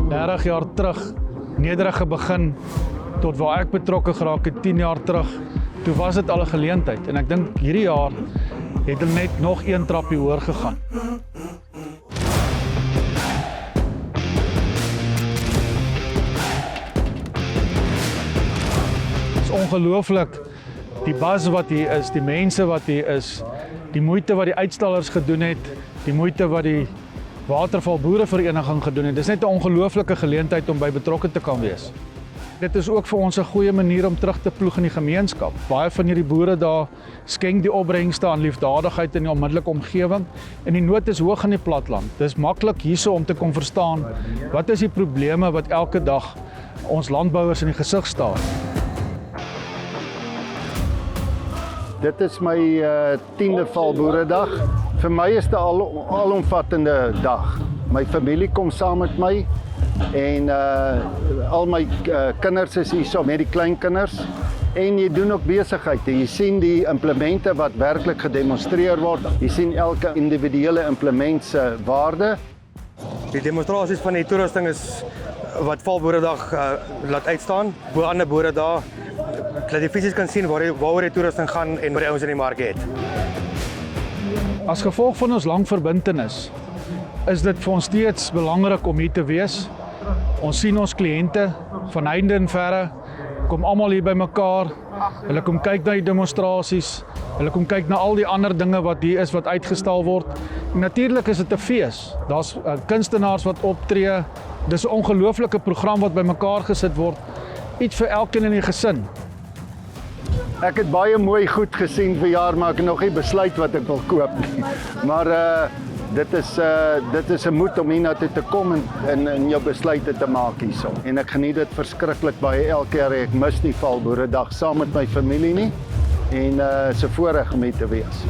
30 jaar terug, nederige begin, tot waar ek betrokke geraak het 10 jaar terug, toe was dit al 'n geleentheid. En ek dink hierdie jaar het hulle net nog een trappie hoër gegaan. Het is ongelooflik, die buzz wat hier is, die mense wat hier is, die moeite wat die uitstallers gedoen het, die moeite wat die Waterval Boerevereniging gedoen het. Dit is net 'n ongelooflike geleentheid om by betrokke te kan wees. Dit is ook vir ons 'n goeie manier om terug te ploeg in die gemeenskap. Baie van hierdie boere daar skenk die opbrengste aan liefdadigheid in die onmiddellike omgewing en die nood is hoog in die platland. Dit is maklik hierso om te kon verstaan wat is die probleme wat elke dag ons landbouers in die gesig staar. Dit is my 10de Valboeredag. Vir my is dit 'n alomvattende dag. My familie kom saam met my en al my kinders is hierso met die kleinkinders. En jy doen ook besigheid. Jy sien die implemente wat werklik gedemonstreer word. Jy sien elke individuele implement se waarde. Die demonstrasies van die toerusting is wat Valboeredag laat uitstaan. Bo ander boeredae dat die fisies kan sien waaroor die toerusting gaan en wat die ouens in die mark het. As gevolg van ons lang verbintenis, is dit vir ons steeds belangrik om hier te wees. Ons sien ons kliënte van heinde en verre, kom almal hier by mekaar. Hulle kom kyk na die demonstrasies, hulle kom kyk na al die ander dinge wat hier is wat uitgestal word. En natuurlik is dit 'n fees. Daar's kunstenaars wat optree. Dis 'n ongelooflike program wat by mekaar gesit word. Iets vir elkeen in die gesin. Ek het baie mooi goed gesien vir jaar, maar ek het nog nie besluit wat ek wil koop nie. Maar dit is 'n moed om hiernatoe te kom en jou besluite te maak hierso. En ek geniet dit verskriklik baie elke jaar. Ek mis die Valboeredag saam met my familie nie en 'n voorreg om hier te wees.